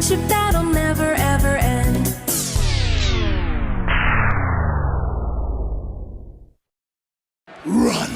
friendship that'll never ever end. Run!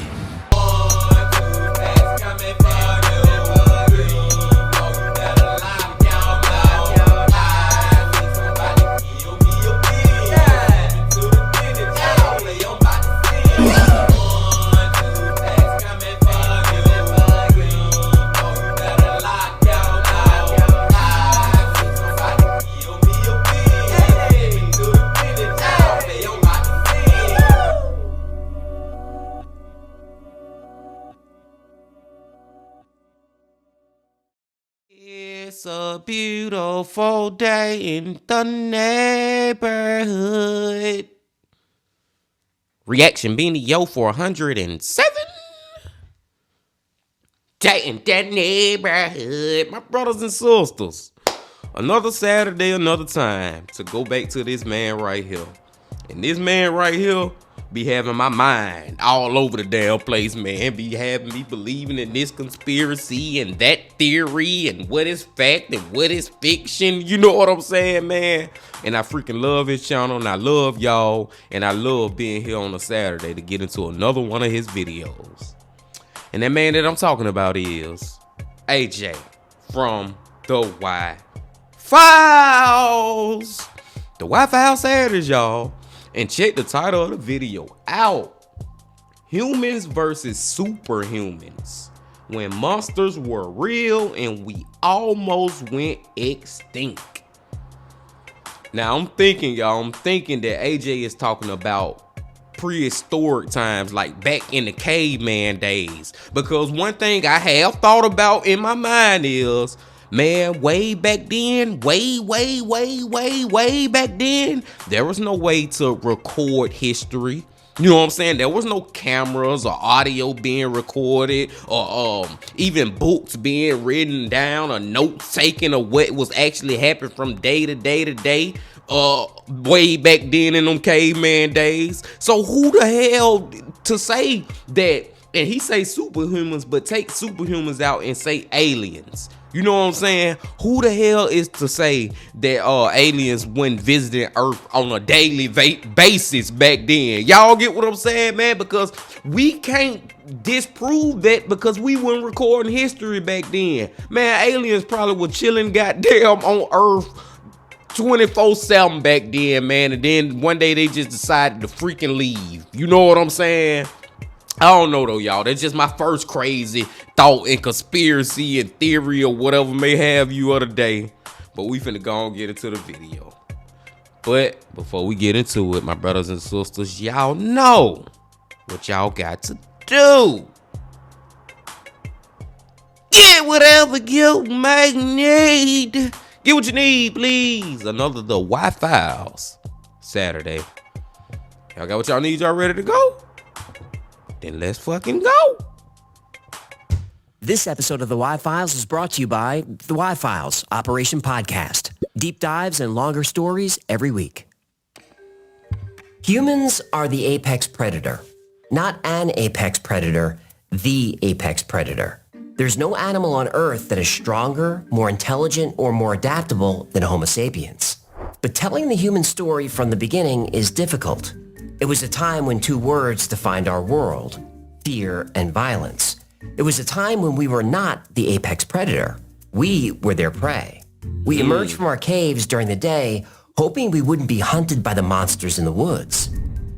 It's a beautiful day in the neighborhood. Reaction Beanie Yo for 107. Day in the neighborhood. My brothers and sisters. Another Saturday, another time to go back to this man right here. And this man right here be having my mind all over the damn place, man. Be having me believing in this conspiracy and that theory and what is fact and what is fiction. You know what I'm saying, man? And I freaking love his channel and I love y'all. And I love being here on a Saturday to get into another one of his videos. And that man that I'm talking about is AJ from The Why Files. The Why Files Saturdays, y'all. And check the title of the video out. Humans versus Superhumans. When monsters were real and we almost went extinct. Now I'm thinking, y'all, that AJ is talking about prehistoric times, like back in the caveman days. Because one thing I have thought about in my mind is, man, way back then, way back then, there was no way to record history. You know what I'm saying? There was no cameras or audio being recorded or even books being written down or notes taken or what was actually happening from day to day to day. Way back then in them caveman days. So who the hell to say that, and he say superhumans, but take superhumans out and say aliens. You know what I'm saying? Who the hell is to say that aliens went visiting Earth on a daily basis back then? Y'all get what I'm saying, man? Because we can't disprove that because we weren't recording history back then. Man, aliens probably were chilling goddamn on Earth 24/7 back then, man. And then one day they just decided to freaking leave. You know what I'm saying? I don't know though, y'all. That's just my first crazy thought and conspiracy and theory or whatever may have you of the day. But we finna go and get into the video. But before we get into it, my brothers and sisters, y'all know what y'all got to do. Get whatever you may need. Get what you need, please. Another The Why Files Saturday. Y'all got what y'all need? Y'all ready to go? Then let's fucking go. This episode of The Why Files is brought to you by The Why Files Operation Podcast. Deep dives and longer stories every week. Humans are the apex predator. Not an apex predator, the apex predator. There's no animal on Earth that is stronger, more intelligent, or more adaptable than Homo sapiens. But telling the human story from the beginning is difficult. It was a time when two words defined our world, fear and violence. It was a time when we were not the apex predator. We were their prey. We emerged from our caves during the day, hoping we wouldn't be hunted by the monsters in the woods.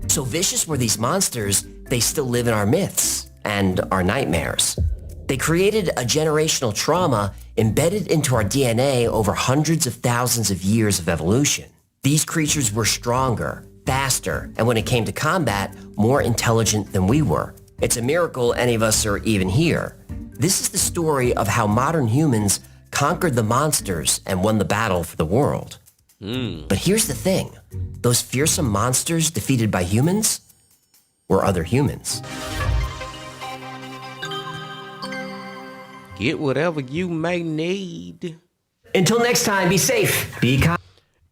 So vicious were these monsters, they still live in our myths and our nightmares. They created a generational trauma embedded into our DNA over hundreds of thousands of years of evolution. These creatures were stronger, faster, and when it came to combat, more intelligent than we were. It's a miracle any of us are even here. This is the story of how modern humans conquered the monsters and won the battle for the world. But here's the thing. Those fearsome monsters defeated by humans were other humans. Get whatever you may need. Until next time, be safe, be kind.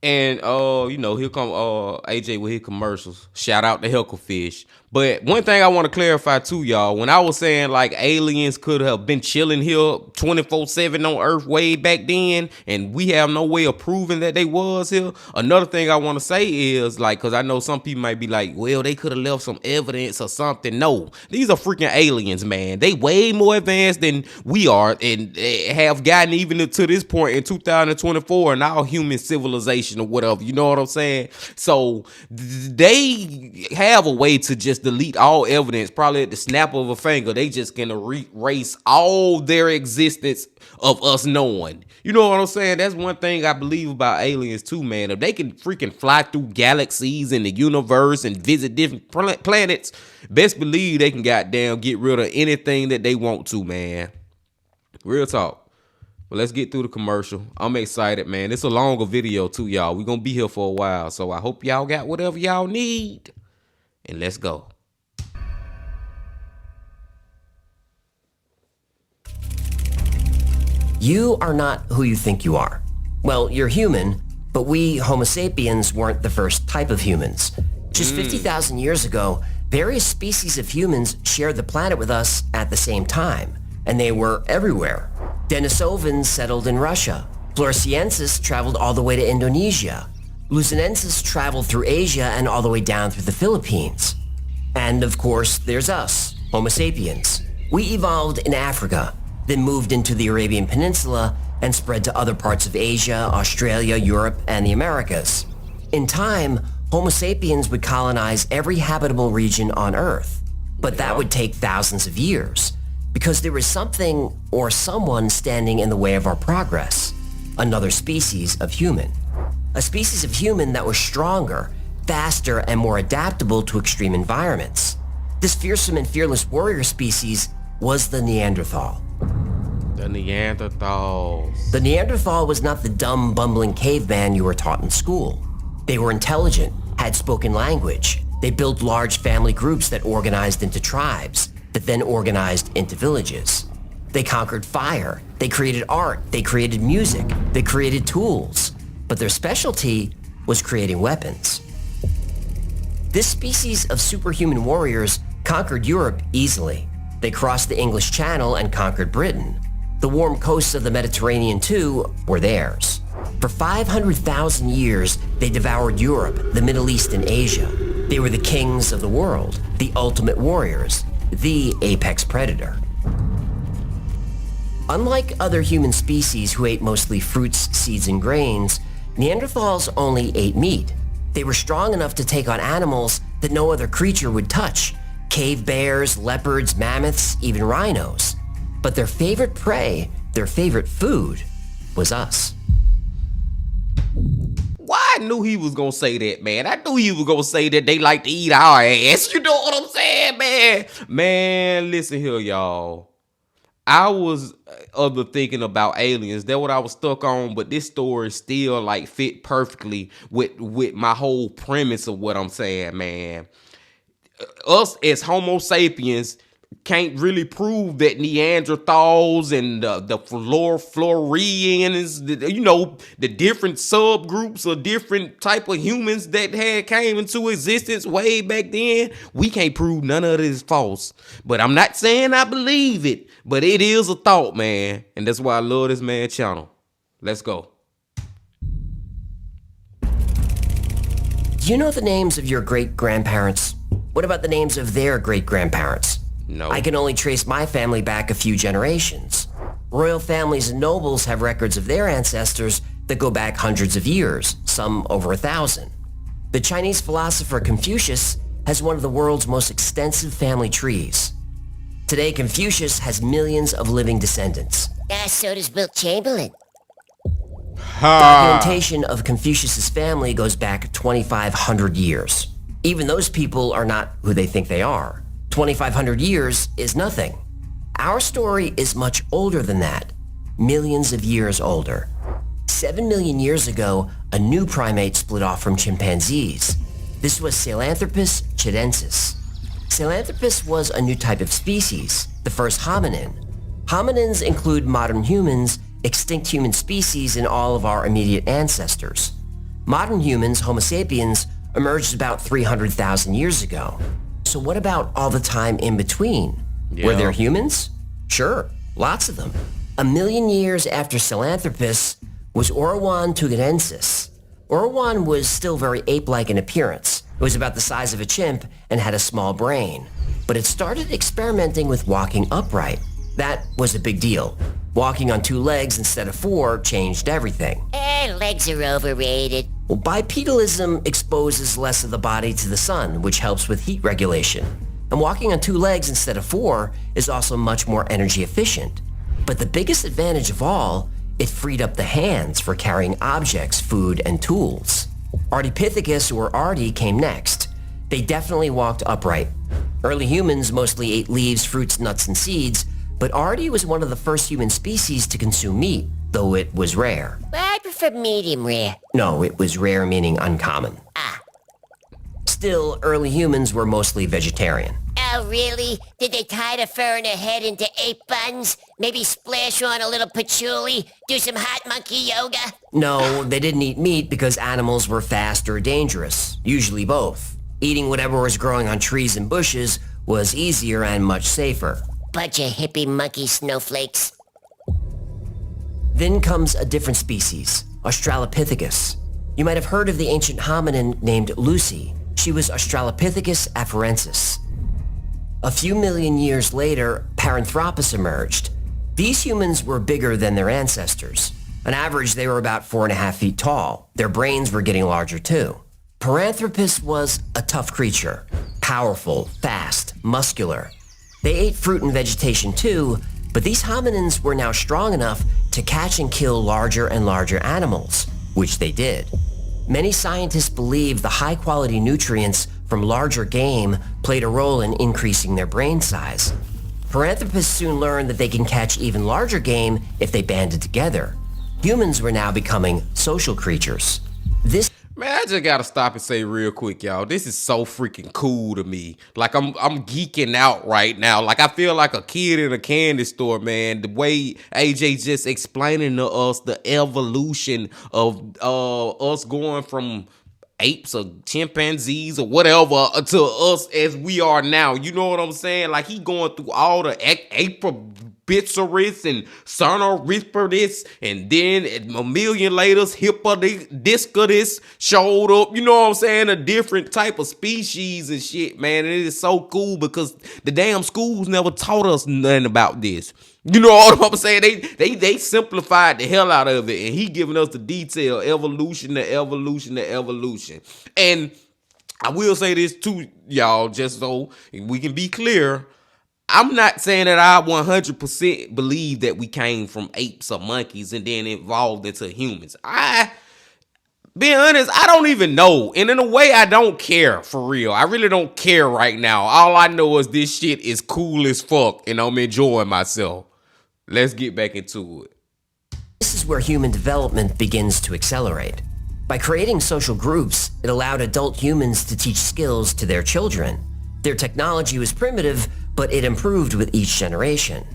And here come AJ with his commercials. Shout out to Hecklefish. But one thing I want to clarify too, y'all. When I was saying like aliens could have been chilling here 24/7 on Earth way back then, and we have no way of proving that they was here. Another thing I want to say is like, because I know some people might be like, well, they could have left some evidence or something. No, these are freaking aliens, man. They way more advanced than we are, and have gotten even to this point in 2024 in our human civilization or whatever. You know what I'm saying? So they have a way to just delete all evidence, probably at the snap of a finger. They just gonna erase all their existence of us knowing. You know what I'm saying? That's one thing I believe about aliens too, man. If they can freaking fly through galaxies in the universe and visit different planets, best believe they can goddamn get rid of anything that they want to, man. Real talk. Well, let's get through the commercial. I'm excited, man. It's a longer video too, y'all. We're gonna be here for a while, so I hope y'all got whatever y'all need. And let's go. You are not who you think you are. Well, you're human, but we Homo sapiens weren't the first type of humans. Just 50,000 years ago, various species of humans shared the planet with us at the same time, and they were everywhere. Denisovans settled in Russia. Floresiensis traveled all the way to Indonesia. Luzonensis traveled through Asia and all the way down through the Philippines. And of course, there's us, Homo sapiens. We evolved in Africa, then moved into the Arabian Peninsula and spread to other parts of Asia, Australia, Europe, and the Americas. In time, Homo sapiens would colonize every habitable region on Earth. But that would take thousands of years, because there was something or someone standing in the way of our progress. Another species of human. A species of human that was stronger, faster, and more adaptable to extreme environments. This fearsome and fearless warrior species was the Neanderthal. The Neanderthals. The Neanderthal was not the dumb, bumbling caveman you were taught in school. They were intelligent, had spoken language. They built large family groups that organized into tribes, that then organized into villages. They conquered fire. They created art. They created music. They created tools. But their specialty was creating weapons. This species of superhuman warriors conquered Europe easily. They crossed the English Channel and conquered Britain. The warm coasts of the Mediterranean, too, were theirs. For 500,000 years, they devoured Europe, the Middle East, and Asia. They were the kings of the world, the ultimate warriors, the apex predator. Unlike other human species who ate mostly fruits, seeds, and grains, Neanderthals only ate meat. They were strong enough to take on animals that no other creature would touch. Cave bears, leopards, mammoths, even rhinos. But their favorite prey, their favorite food, was us. Why I knew he was gonna say that, man. I knew he was gonna say that they like to eat our ass. You know what I'm saying, man? Man, listen here, y'all. I was other thinking about aliens. That's what I was stuck on, but this story still like fit perfectly with my whole premise of what I'm saying, man. Us as Homo sapiens can't really prove that Neanderthals and the Florians, the different subgroups or different type of humans that had came into existence way back then, we can't prove none of this false. But I'm not saying I believe it, but it is a thought, man. And that's why I love this man channel. Let's go. Do you know the names of your great-grandparents? What about the names of their great-grandparents? No. I can only trace my family back a few generations. Royal families and nobles have records of their ancestors that go back hundreds of years, some over 1,000. The Chinese philosopher Confucius has one of the world's most extensive family trees. Today, Confucius has millions of living descendants. So does Wilt Chamberlain. Documentation of Confucius's family goes back 2,500 years. Even those people are not who they think they are. 2,500 years is nothing. Our story is much older than that, millions of years older. 7 million years ago, a new primate split off from chimpanzees. This was Sahelanthropus chilensis. Sahelanthropus was a new type of species, the first hominin. Hominins include modern humans, extinct human species, and all of our immediate ancestors. Modern humans, Homo sapiens, emerged about 300,000 years ago. So what about all the time in between? Were there humans? Sure, lots of them. 1 million years after Sahelanthropus was Orawan tugenensis. Orawan was still very ape-like in appearance. It was about the size of a chimp and had a small brain. But it started experimenting with walking upright. That was a big deal. Walking on 2 legs instead of 4 changed everything. Legs are overrated. Well, bipedalism exposes less of the body to the sun, which helps with heat regulation. And walking on 2 legs instead of 4 is also much more energy efficient. But the biggest advantage of all, it freed up the hands for carrying objects, food, and tools. Ardipithecus, or Ardi, came next. They definitely walked upright. Early humans mostly ate leaves, fruits, nuts, and seeds, but Ardi was one of the first human species to consume meat, though it was rare. Well, I prefer medium rare. No, it was rare meaning uncommon. Still, early humans were mostly vegetarian. Oh, really? Did they tie the fur in their head into ape buns? Maybe splash on a little patchouli? Do some hot monkey yoga? No, they didn't eat meat because animals were fast or dangerous, usually both. Eating whatever was growing on trees and bushes was easier and much safer. Bunch of hippie monkey snowflakes. Then comes a different species, Australopithecus. You might have heard of the ancient hominin named Lucy. She was Australopithecus afarensis. A few million years later, Paranthropus emerged. These humans were bigger than their ancestors. On average, they were about 4.5 feet tall. Their brains were getting larger too. Paranthropus was a tough creature. Powerful, fast, muscular. They ate fruit and vegetation too, but these hominins were now strong enough to catch and kill larger and larger animals, which they did. Many scientists believe the high-quality nutrients from larger game played a role in increasing their brain size. Paranthropus soon learned that they can catch even larger game if they banded together. Humans were now becoming social creatures. This Man, I just gotta stop and say real quick, y'all. This is so freaking cool to me. Like I'm geeking out right now. Like I feel like a kid in a candy store, man. The way AJ just explaining to us the evolution of us going from apes or chimpanzees or whatever to us as we are now. You know what I'm saying? Like he going through all the Apobitsaurus and Sonorisperus, and then a million later Hippodiscus showed up. You know what I'm saying? A different type of species and shit, man. And it is so cool because the damn schools never taught us nothing about this. You know what I'm saying? They simplified the hell out of it, and he giving us the detail, evolution to evolution to evolution. And I will say this too, y'all, just so we can be clear. I'm not saying that I 100% believe that we came from apes or monkeys and then evolved into humans. Being honest, I don't even know. And in a way, I don't care, for real. I really don't care right now. All I know is this shit is cool as fuck, and I'm enjoying myself. Let's get back into it. This is where human development begins to accelerate. By creating social groups, it allowed adult humans to teach skills to their children. Their technology was primitive, but it improved with each generation.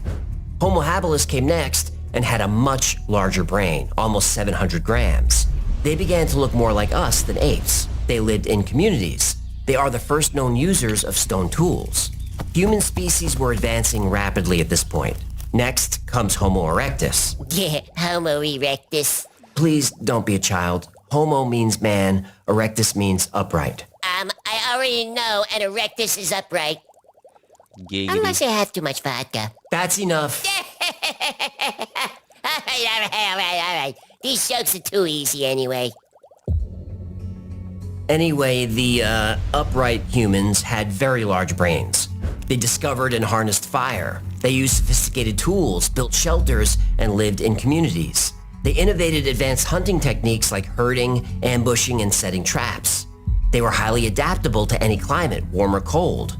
Homo habilis came next and had a much larger brain, almost 700 grams. They began to look more like us than apes. They lived in communities. They are the first known users of stone tools. Human species were advancing rapidly at this point. Next comes Homo erectus. Yeah, Homo erectus. Please don't be a child. Homo means man, erectus means upright. I already know an erectus is upright. Giggity. Unless I have too much vodka. That's enough. All right. These jokes are too easy anyway. Anyway, the upright humans had very large brains. They discovered and harnessed fire. They used sophisticated tools, built shelters, and lived in communities. They innovated advanced hunting techniques like herding, ambushing, and setting traps. They were highly adaptable to any climate, warm or cold.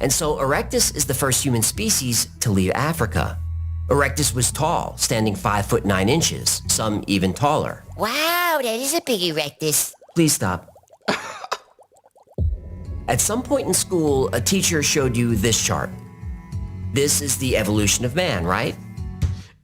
And so Erectus is the first human species to leave Africa. Erectus was tall, standing 5 foot 9 inches, some even taller. Wow, that is a big erectus. Please stop. At some point in school, a teacher showed you this chart. This is the evolution of man, right?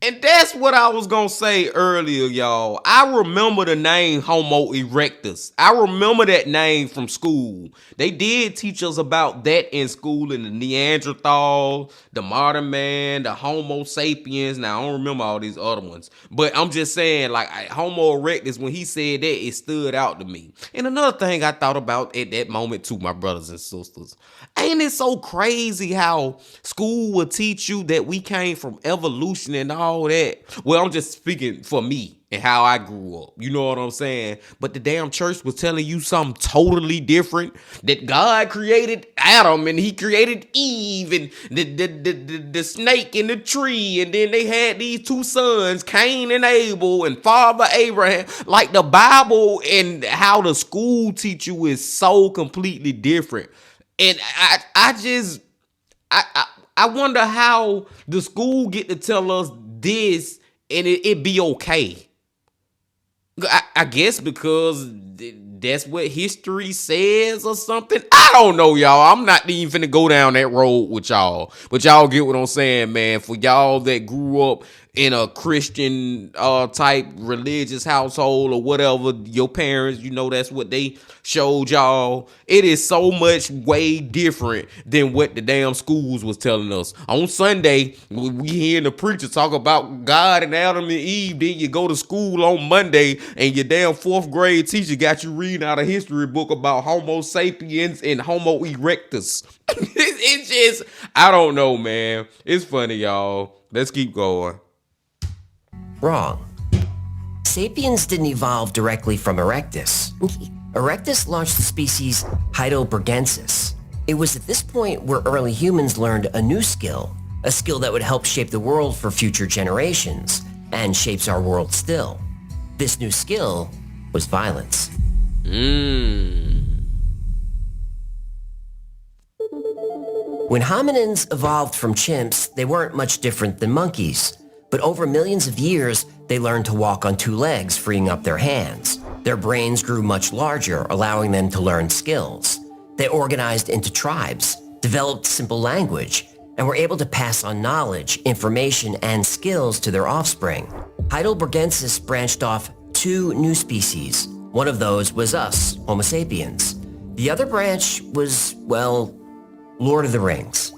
And that's what I was gonna say earlier, y'all. I remember the name Homo erectus. I remember that name from school. They did teach us about that in school, in the Neanderthal, the modern man, the Homo sapiens. Now, I don't remember all these other ones. But I'm just saying, like, Homo erectus, when he said that, it stood out to me. And another thing I thought about at that moment too, my brothers and sisters. Ain't it so crazy how school will teach you that we came from evolution and all that? Well, I'm just speaking for me and how I grew up. You know what I'm saying? But the damn church was telling you something totally different. That God created Adam and he created Eve and the snake in the tree. And then they had these two sons, Cain and Abel, and Father Abraham. Like the Bible and how the school teach you is so completely different. And I wonder how the school get to tell us this and it be okay. I guess because that's what history says or something. I don't know, y'all. I'm not even finna go down that road with y'all. But y'all get what I'm saying, man. For y'all that grew up in a Christian type religious household or whatever, your parents, you know, that's what they showed y'all. It is so much way different than what the damn schools was telling us. On Sunday, we hearing the preacher talk about God and Adam and Eve. Then you go to school on Monday and your damn fourth grade teacher got you reading out a history book about Homo sapiens and Homo erectus. It's just, I don't know, man. It's funny, y'all. Let's keep going. Wrong. Sapiens didn't evolve directly from Erectus. Erectus launched the species Heidelbergensis. It was at this point where early humans learned a new skill, a skill that would help shape the world for future generations, and shapes our world still. This new skill was violence. When hominins evolved from chimps, they weren't much different than monkeys. But over millions of years, they learned to walk on two legs, freeing up their hands. Their brains grew much larger, allowing them to learn skills. They organized into tribes, developed simple language, and were able to pass on knowledge, information, and skills to their offspring. Heidelbergensis branched off two new species. One of those was us, Homo sapiens. The other branch was, well, Lord of the Rings.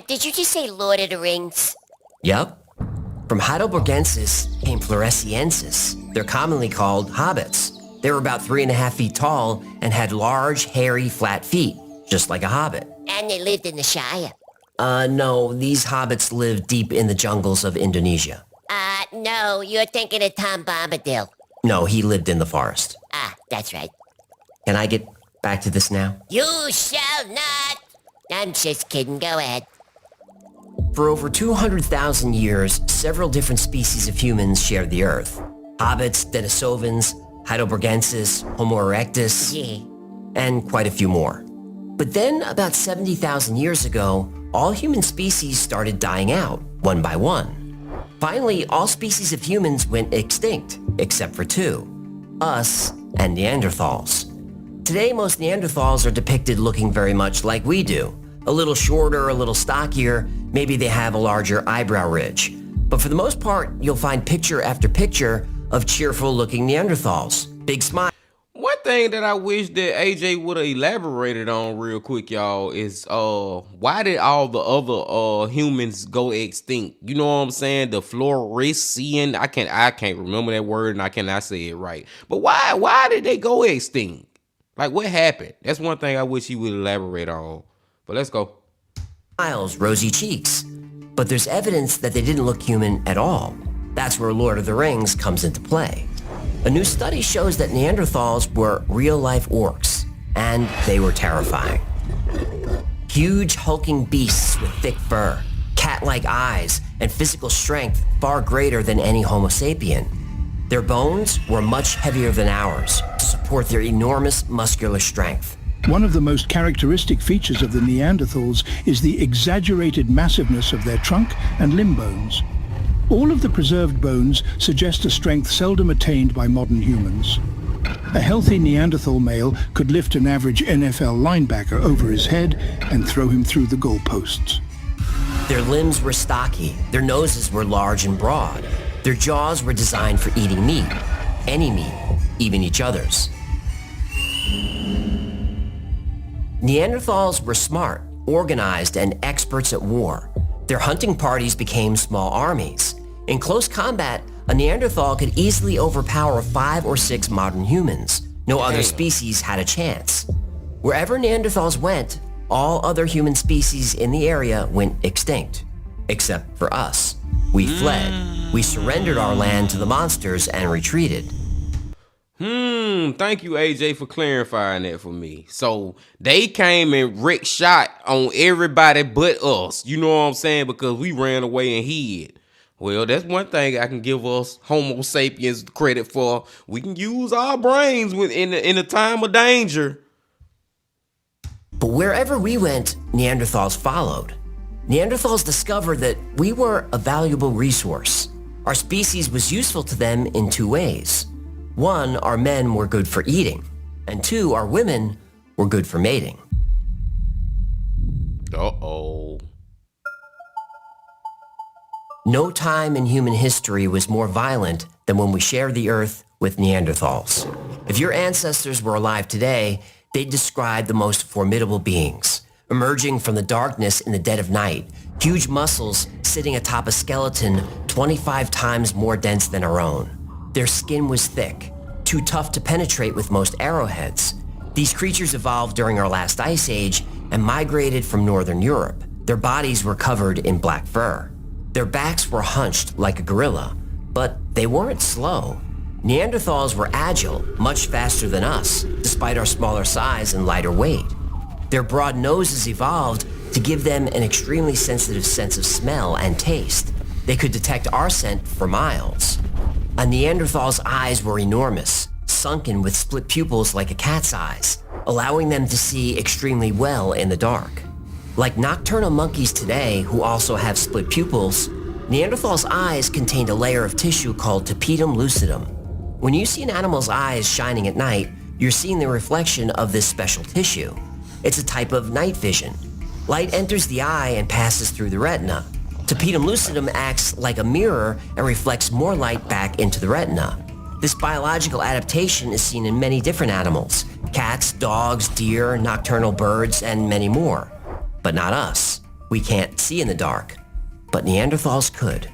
Did you just say Lord of the Rings? Yup. From Heidelbergensis came Floresiensis. They're commonly called hobbits. They were about 3.5 feet tall and had large, hairy, flat feet, just like a hobbit. And they lived in the Shire. No, these hobbits lived deep in the jungles of Indonesia. No, you're thinking of Tom Bombadil. No, he lived in the forest. That's right. Can I get back to this now? You shall not! I'm just kidding, go ahead. For over 200,000 years, several different species of humans shared the Earth. Hobbits, Denisovans, Heidelbergensis, Homo erectus, and quite a few more. But then, about 70,000 years ago, all human species started dying out, one by one. Finally, all species of humans went extinct, except for two, us and Neanderthals. Today, most Neanderthals are depicted looking very much like we do. A little shorter, a little stockier, maybe they have a larger eyebrow ridge. But for the most part, you'll find picture after picture of cheerful-looking Neanderthals. Big smile. One thing that I wish that AJ would have elaborated on real quick, y'all, is why did all the other humans go extinct? You know what I'm saying? The Floresian, I can't remember that word and I cannot say it right. But why did they go extinct? Like, what happened? That's one thing I wish he would elaborate on. But let's go. Smiles, rosy cheeks. But there's evidence that they didn't look human at all. That's where Lord of the Rings comes into play. A new study shows that Neanderthals were real-life orcs, and they were terrifying. Huge hulking beasts with thick fur, cat-like eyes, and physical strength far greater than any Homo sapien. Their bones were much heavier than ours to support their enormous muscular strength. One of the most characteristic features of the Neanderthals is the exaggerated massiveness of their trunk and limb bones. All of the preserved bones suggest a strength seldom attained by modern humans. A healthy Neanderthal male could lift an average NFL linebacker over his head and throw him through the goalposts. Their limbs were stocky, their noses were large and broad. Their jaws were designed for eating meat, any meat, even each other's. Neanderthals were smart, organized, and experts at war. Their hunting parties became small armies. In close combat, a Neanderthal could easily overpower 5 or 6 modern humans. No other species had a chance. Wherever Neanderthals went, all other human species in the area went extinct. Except for us. We fled. We surrendered our land to the monsters and retreated. Thank you, AJ, for clarifying that for me. So they came and wrecked shot on everybody but us. You know what I'm saying? Because we ran away and hid. Well, that's one thing I can give us Homo sapiens credit for. We can use our brains in a time of danger. But wherever we went, Neanderthals followed. Neanderthals discovered that we were a valuable resource. Our species was useful to them in 2 ways. 1, our men were good for eating, and 2, our women were good for mating. Uh-oh. No time in human history was more violent than when we shared the earth with Neanderthals. If your ancestors were alive today, they'd describe the most formidable beings, emerging from the darkness in the dead of night, huge muscles sitting atop a skeleton 25 times more dense than our own. Their skin was thick, too tough to penetrate with most arrowheads. These creatures evolved during our last ice age and migrated from northern Europe. Their bodies were covered in black fur. Their backs were hunched like a gorilla, but they weren't slow. Neanderthals were agile, much faster than us, despite our smaller size and lighter weight. Their broad noses evolved to give them an extremely sensitive sense of smell and taste. They could detect our scent for miles. A Neanderthal's eyes were enormous, sunken with split pupils like a cat's eyes, allowing them to see extremely well in the dark. Like nocturnal monkeys today, who also have split pupils, Neanderthal's eyes contained a layer of tissue called tapetum lucidum. When you see an animal's eyes shining at night, you're seeing the reflection of this special tissue. It's a type of night vision. Light enters the eye and passes through the retina. Tapetum lucidum acts like a mirror and reflects more light back into the retina. This biological adaptation is seen in many different animals: cats, dogs, deer, nocturnal birds, and many more. But not us. We can't see in the dark. But Neanderthals could.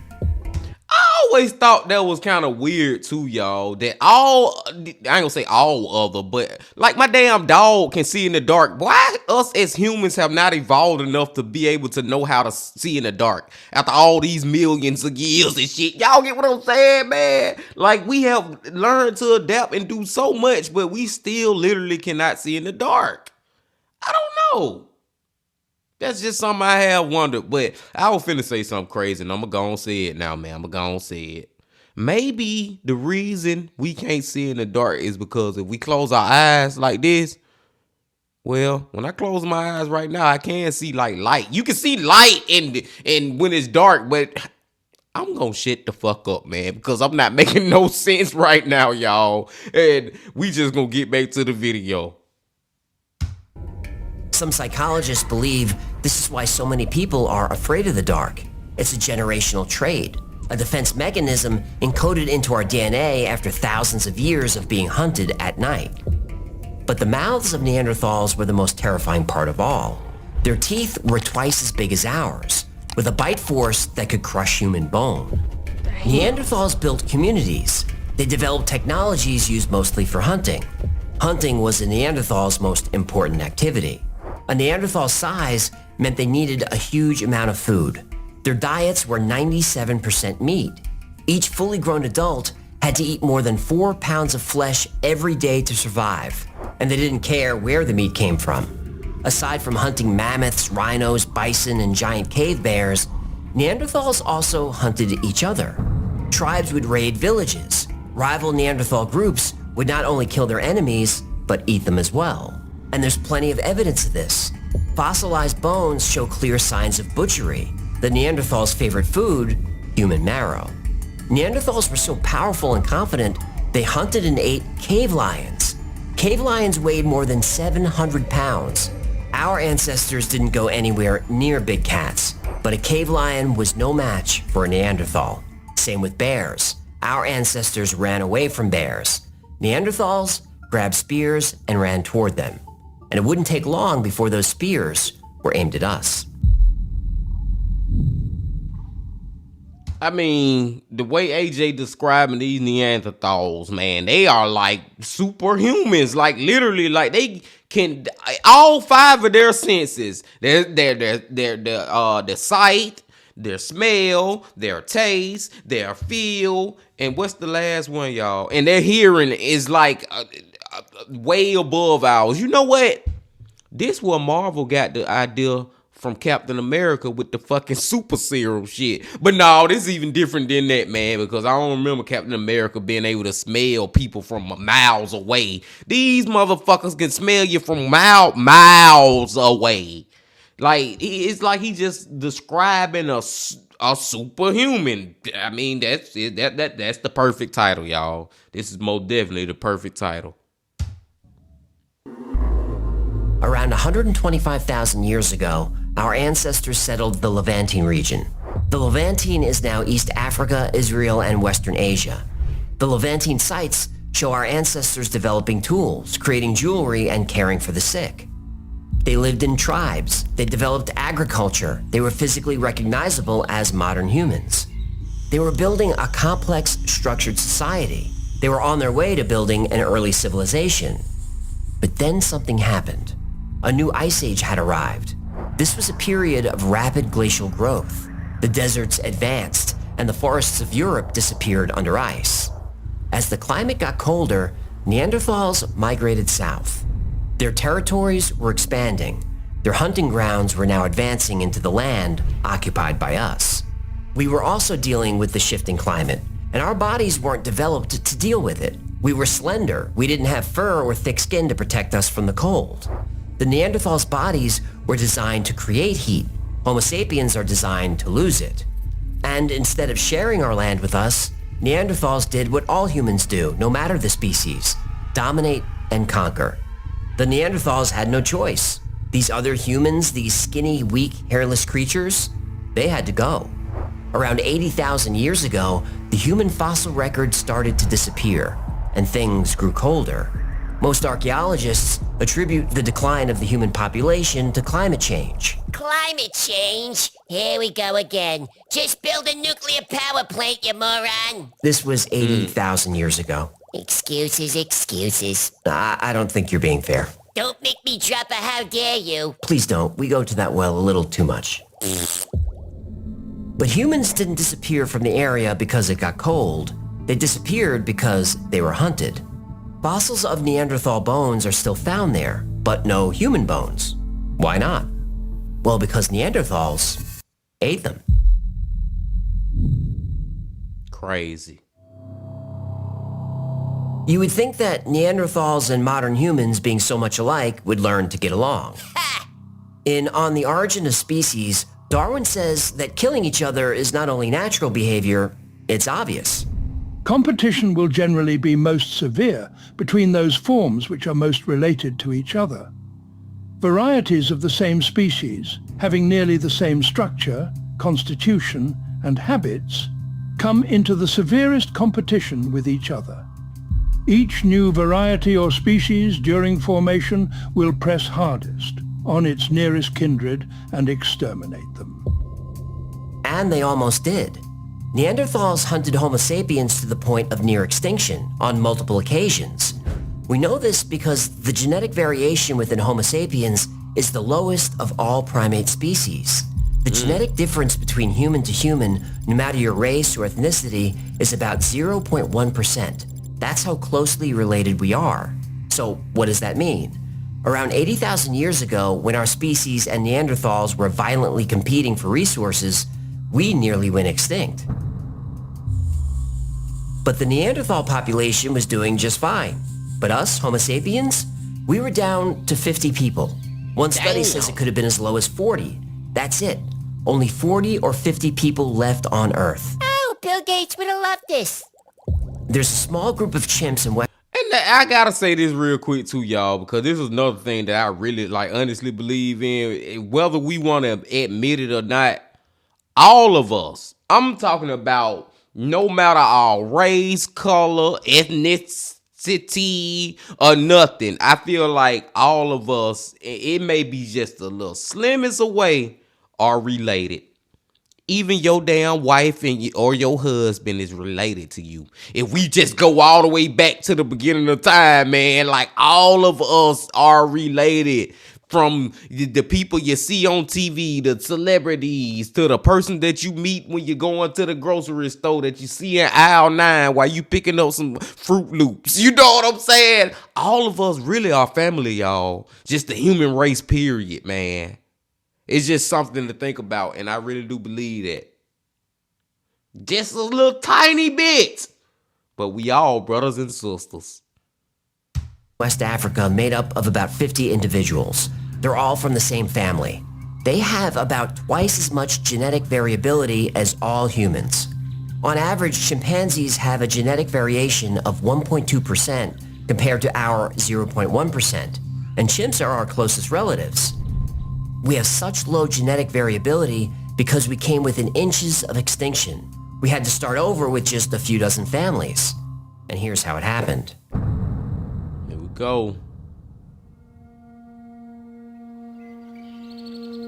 I always thought that was kind of weird too, y'all. That I ain't gonna say all other, but like my damn dog can see in the dark. Why us as humans have not evolved enough to be able to know how to see in the dark after all these millions of years and shit? Y'all get what I'm saying, man? Like, we have learned to adapt and do so much, but we still literally cannot see in the dark. I don't know. That's just something I have wondered, but I was finna say something crazy, and I'm gonna go and say it now, man. I'm gonna go and say it. Maybe the reason we can't see in the dark is because if we close our eyes like this, well, when I close my eyes right now, I can see like light. You can see light in when it's dark, but I'm gonna shut the fuck up, man, because I'm not making no sense right now, y'all. And we just gonna get back to the video. Some psychologists believe this is why so many people are afraid of the dark. It's a generational trait, a defense mechanism encoded into our DNA after thousands of years of being hunted at night. But the mouths of Neanderthals were the most terrifying part of all. Their teeth were twice as big as ours, with a bite force that could crush human bone. Neanderthals built communities. They developed technologies used mostly for hunting. Hunting was a Neanderthal's most important activity. A Neanderthal's size meant they needed a huge amount of food. Their diets were 97% meat. Each fully grown adult had to eat more than 4 pounds of flesh every day to survive, and they didn't care where the meat came from. Aside from hunting mammoths, rhinos, bison, and giant cave bears, Neanderthals also hunted each other. Tribes would raid villages. Rival Neanderthal groups would not only kill their enemies, but eat them as well. And there's plenty of evidence of this. Fossilized bones show clear signs of butchery. The Neanderthals' favorite food, human marrow. Neanderthals were so powerful and confident, they hunted and ate cave lions. Cave lions weighed more than 700 pounds. Our ancestors didn't go anywhere near big cats, but But a cave lion was no match for a Neanderthal. Same with bears. Our ancestors ran away from bears. Neanderthals grabbed spears and ran toward them. And it wouldn't take long before those spears were aimed at us. I mean, the way AJ describing these Neanderthals, man, they are like superhumans. Like literally, like they can all five of their senses. The sight, their smell, their taste, their feel, and what's the last one, y'all? And their hearing is like way above ours. You know what? This where Marvel got the idea from Captain America with the fucking super serum shit. But no, this is even different than that, man, because I don't remember Captain America being able to smell people from miles away. These motherfuckers can smell you from miles away. Like, it's like he just describing a superhuman. I mean, that's it. That's the perfect title, y'all. This is most definitely the perfect title. Around 125,000 years ago, our ancestors settled the Levantine region. The Levantine is now East Africa, Israel, and Western Asia. The Levantine sites show our ancestors developing tools, creating jewelry, and caring for the sick. They lived in tribes. They developed agriculture. They were physically recognizable as modern humans. They were building a complex, structured society. They were on their way to building an early civilization. But then something happened. A new ice age had arrived. This was a period of rapid glacial growth. The deserts advanced, and the forests of Europe disappeared under ice. As the climate got colder, Neanderthals migrated south. Their territories were expanding. Their hunting grounds were now advancing into the land occupied by us. We were also dealing with the shifting climate, and our bodies weren't developed to deal with it. We were slender. We didn't have fur or thick skin to protect us from the cold. The Neanderthals' bodies were designed to create heat. Homo sapiens are designed to lose it. And instead of sharing our land with us, Neanderthals did what all humans do, no matter the species: dominate and conquer. The Neanderthals had no choice. These other humans, these skinny, weak, hairless creatures, they had to go. Around 80,000 years ago, the human fossil record started to disappear, and things grew colder. Most archaeologists attribute the decline of the human population to climate change. Climate change? Here we go again. Just build a nuclear power plant, you moron. This was 80,000 years ago. Excuses, excuses. I don't think you're being fair. Don't make me drop a how dare you. Please don't. We go to that well a little too much. But humans didn't disappear from the area because it got cold. They disappeared because they were hunted. Fossils of Neanderthal bones are still found there, but no human bones. Why not? Well, because Neanderthals ate them. Crazy. You would think that Neanderthals and modern humans, being so much alike, would learn to get along. In On the Origin of Species, Darwin says that killing each other is not only natural behavior, it's obvious. Competition will generally be most severe between those forms which are most related to each other. Varieties of the same species, having nearly the same structure, constitution, and habits, come into the severest competition with each other. Each new variety or species during formation will press hardest on its nearest kindred and exterminate them. And they almost did. Neanderthals hunted Homo sapiens to the point of near extinction on multiple occasions. We know this because the genetic variation within Homo sapiens is the lowest of all primate species. The genetic difference between human to human, no matter your race or ethnicity, is about 0.1%. That's how closely related we are. So what does that mean? Around 80,000 years ago, when our species and Neanderthals were violently competing for resources, we nearly went extinct. But the Neanderthal population was doing just fine. But us, Homo sapiens, we were down to 50 people. One study says it could have been as low as 40. That's it. Only 40 or 50 people left on Earth. Oh, Bill Gates would have loved this. There's a small group of chimps in West... And I gotta say this real quick too, y'all, because this is another thing that I really honestly believe in. Whether we want to admit it or not, All of us. I'm talking about no matter our race, color, ethnicity, or nothing. I feel like all of us, it may be just a little slimmest away, are related. Even your damn wife or your husband is related to you. If we just go all the way back to the beginning of time, man, like all of us are related. From the people you see on TV, the celebrities, to the person that you meet when you're going to the grocery store that you see in aisle 9 while you picking up some Fruit Loops. You know what I'm saying? All of us really are family, y'all. Just the human race, period, man. It's just something to think about, and I really do believe that. Just a little tiny bit. But we all brothers and sisters. West Africa made up of about 50 individuals. They're all from the same family. They have about twice as much genetic variability as all humans. On average, chimpanzees have a genetic variation of 1.2% compared to our 0.1%, and chimps are our closest relatives. We have such low genetic variability because we came within inches of extinction. We had to start over with just a few dozen families. And here's how it happened. Here we go.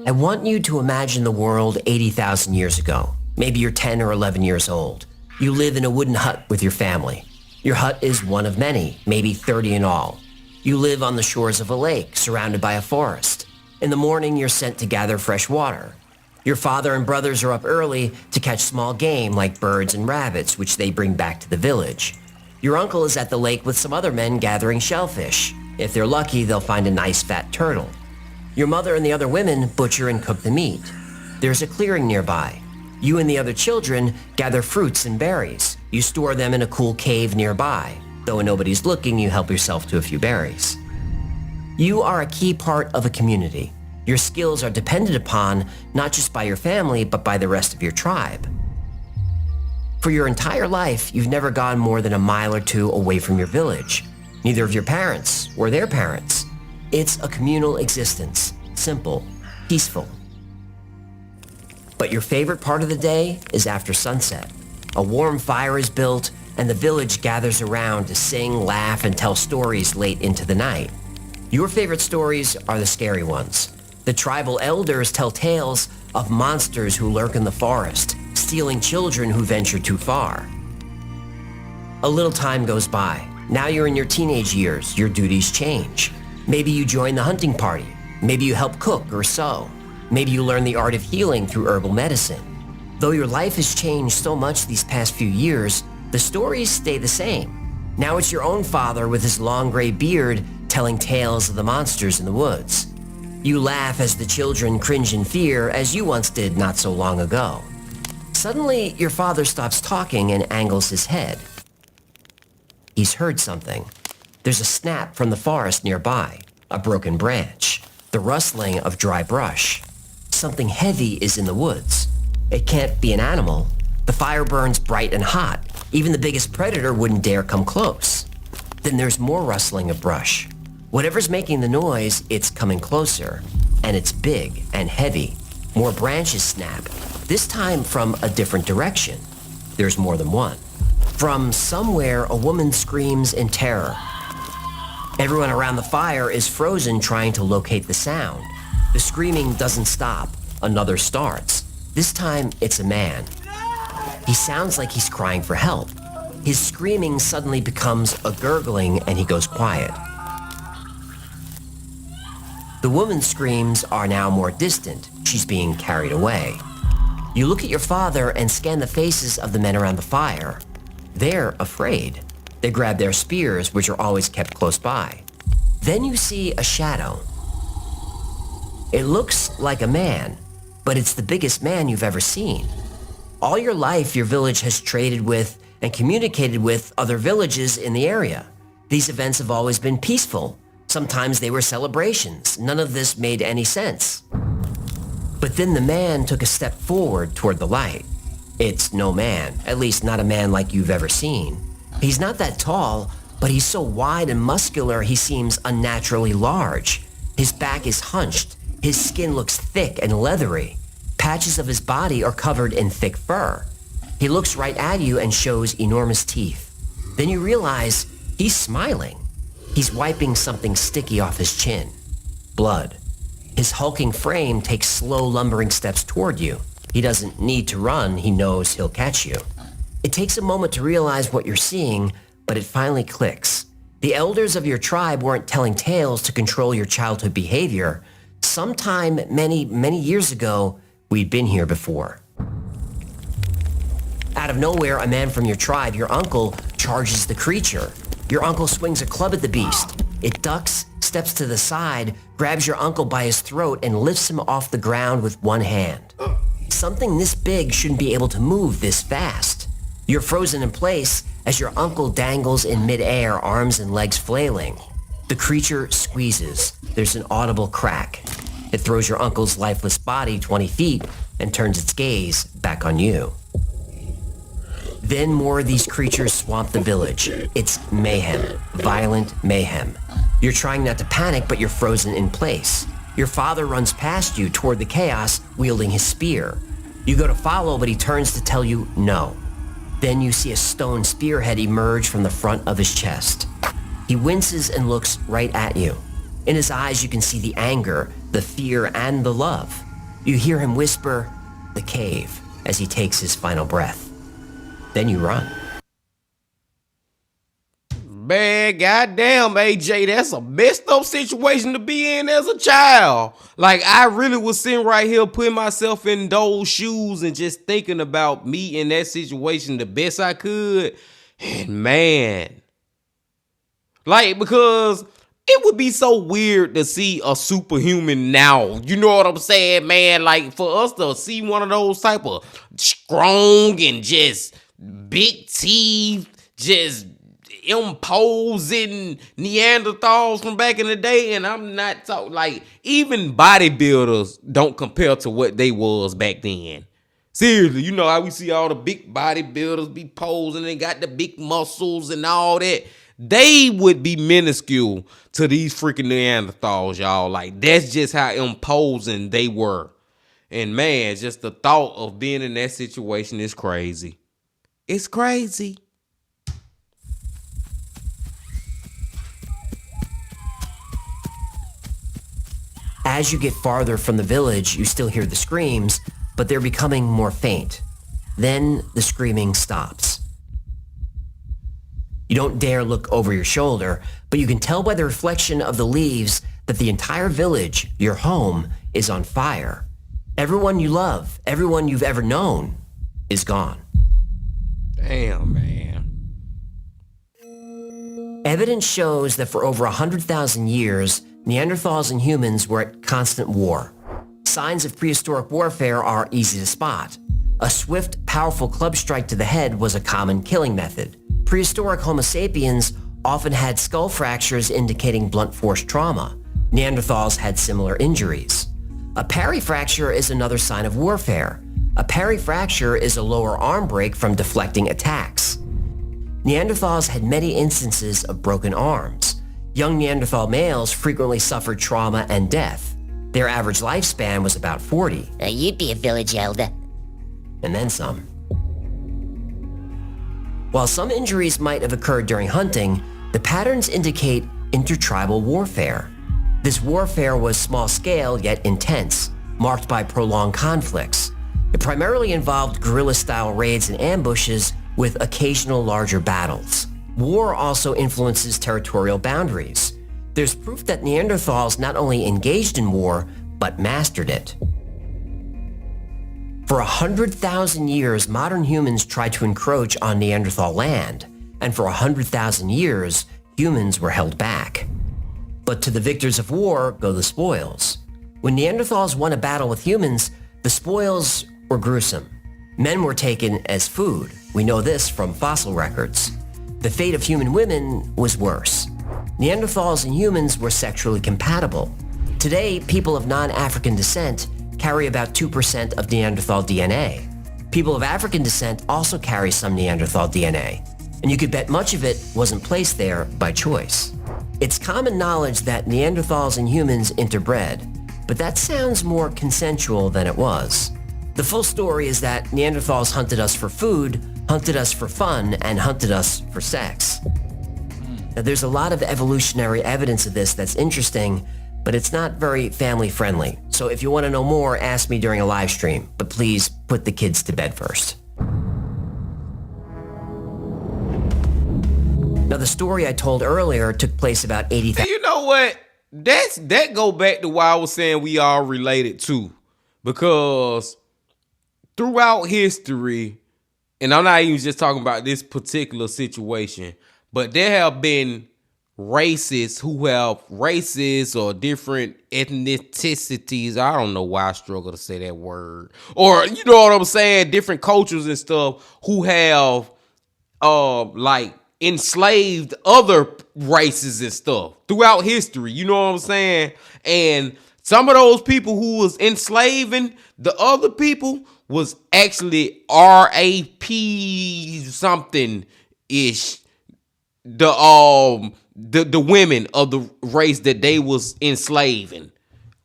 I want you to imagine the world 80,000 years ago. Maybe you're 10 or 11 years old. You live in a wooden hut with your family. Your hut is one of many, maybe 30 in all. You live on the shores of a lake surrounded by a forest. In the morning, you're sent to gather fresh water. Your father and brothers are up early to catch small game like birds and rabbits, which they bring back to the village. Your uncle is at the lake with some other men gathering shellfish. If they're lucky, they'll find a nice fat turtle. Your mother and the other women butcher and cook the meat. There's a clearing nearby. You and the other children gather fruits and berries. You store them in a cool cave nearby. Though when nobody's looking, you help yourself to a few berries. You are a key part of a community. Your skills are depended upon not just by your family, but by the rest of your tribe. For your entire life, you've never gone more than a mile or two away from your village. Neither of your parents or their parents. It's a communal existence, simple, peaceful. But your favorite part of the day is after sunset. A warm fire is built, and the village gathers around to sing, laugh, and tell stories late into the night. Your favorite stories are the scary ones. The tribal elders tell tales of monsters who lurk in the forest, stealing children who venture too far. A little time goes by. Now you're in your teenage years. Your duties change. Maybe you join the hunting party. Maybe you help cook or sew. Maybe you learn the art of healing through herbal medicine. Though your life has changed so much these past few years, the stories stay the same. Now it's your own father with his long gray beard telling tales of the monsters in the woods. You laugh as the children cringe in fear, as you once did not so long ago. Suddenly, your father stops talking and angles his head. He's heard something. There's a snap from the forest nearby, a broken branch, the rustling of dry brush. Something heavy is in the woods. It can't be an animal. The fire burns bright and hot. Even the biggest predator wouldn't dare come close. Then there's more rustling of brush. Whatever's making the noise, it's coming closer. And it's big and heavy. More branches snap, this time from a different direction. There's more than one. From somewhere, a woman screams in terror. Everyone around the fire is frozen trying to locate the sound. The screaming doesn't stop. Another starts. This time, it's a man. He sounds like he's crying for help. His screaming suddenly becomes a gurgling and he goes quiet. The woman's screams are now more distant. She's being carried away. You look at your father and scan the faces of the men around the fire. They're afraid. They grab their spears, which are always kept close by. Then you see a shadow. It looks like a man, but it's the biggest man you've ever seen. All your life, your village has traded with and communicated with other villages in the area. These events have always been peaceful. Sometimes they were celebrations. None of this made any sense. But then the man took a step forward toward the light. It's no man, at least not a man like you've ever seen. He's not that tall, but he's so wide and muscular he seems unnaturally large. His back is hunched. His skin looks thick and leathery. Patches of his body are covered in thick fur. He looks right at you and shows enormous teeth. Then you realize he's smiling. He's wiping something sticky off his chin. Blood. His hulking frame takes slow, lumbering steps toward you. He doesn't need to run. He knows he'll catch you. It takes a moment to realize what you're seeing, but it finally clicks. The elders of your tribe weren't telling tales to control your childhood behavior. Sometime many, many years ago, we'd been here before. Out of nowhere, a man from your tribe, your uncle, charges the creature. Your uncle swings a club at the beast. It ducks, steps to the side, grabs your uncle by his throat, and lifts him off the ground with one hand. Something this big shouldn't be able to move this fast. You're frozen in place as your uncle dangles in midair, arms and legs flailing. The creature squeezes. There's an audible crack. It throws your uncle's lifeless body 20 feet and turns its gaze back on you. Then more of these creatures swamp the village. It's mayhem, violent mayhem. You're trying not to panic, but you're frozen in place. Your father runs past you toward the chaos, wielding his spear. You go to follow, but he turns to tell you no. Then you see a stone spearhead emerge from the front of his chest. He winces and looks right at you. In his eyes, you can see the anger, the fear, and the love. You hear him whisper, "The cave," as he takes his final breath. Then you run. Man, goddamn, AJ, that's a messed up situation to be in as a child. Like, I really was sitting right here putting myself in those shoes and just thinking about me in that situation the best I could. And man, like, because it would be so weird to see a superhuman now. You know what I'm saying, man? Like, for us to see one of those type of strong and just big teeth, just imposing Neanderthals from back in the day. And I'm not talking, like, even bodybuilders don't compare to what they was back then. Seriously, you know how we see all the big bodybuilders be posing and got the big muscles and all that. They would be minuscule to these freaking Neanderthals, y'all. Like, that's just how imposing they were. And man, just the thought of being in that situation is crazy. It's crazy. As you get farther from the village, you still hear the screams, but they're becoming more faint. Then the screaming stops. You don't dare look over your shoulder, but you can tell by the reflection of the leaves that the entire village, your home, is on fire. Everyone you love, everyone you've ever known, is gone. Damn, man. Evidence shows that for over 100,000 years, Neanderthals and humans were at constant war. Signs of prehistoric warfare are easy to spot. A swift, powerful club strike to the head was a common killing method. Prehistoric Homo sapiens often had skull fractures indicating blunt force trauma. Neanderthals had similar injuries. A parry fracture is another sign of warfare. A parry fracture is a lower arm break from deflecting attacks. Neanderthals had many instances of broken arms. Young Neanderthal males frequently suffered trauma and death. Their average lifespan was about 40. You'd be a village elder. And then some. While some injuries might have occurred during hunting, the patterns indicate intertribal warfare. This warfare was small-scale yet intense, marked by prolonged conflicts. It primarily involved guerrilla-style raids and ambushes with occasional larger battles. War also influences territorial boundaries. There's proof that Neanderthals not only engaged in war, but mastered it. For 100,000 years, modern humans tried to encroach on Neanderthal land, and for 100,000 years, humans were held back. But to the victors of war go the spoils. When Neanderthals won a battle with humans, the spoils were gruesome. Men were taken as food. We know this from fossil records. The fate of human women was worse. Neanderthals and humans were sexually compatible. Today, people of non-African descent carry about 2% of Neanderthal DNA. People of African descent also carry some Neanderthal DNA, and you could bet much of it wasn't placed there by choice. It's common knowledge that Neanderthals and humans interbred, but that sounds more consensual than it was. The full story is that Neanderthals hunted us for food, hunted us for fun, and hunted us for sex. Now, there's a lot of evolutionary evidence of this that's interesting, but it's not very family friendly. So if you want to know more, ask me during a live stream, but please put the kids to bed first. Now, the story I told earlier took place about 80,000. You know what? That go back to why I was saying we all related too. Because throughout history, and I'm not even just talking about this particular situation, but there have been races who have races or different ethnicities. I don't know why I struggle to say that word. Or, you know what I'm saying? Different cultures and stuff who have like enslaved other races and stuff throughout history. You know what I'm saying? And some of those people who was enslaving the other people was actually RAP something ish. The women of the race that they was enslaving.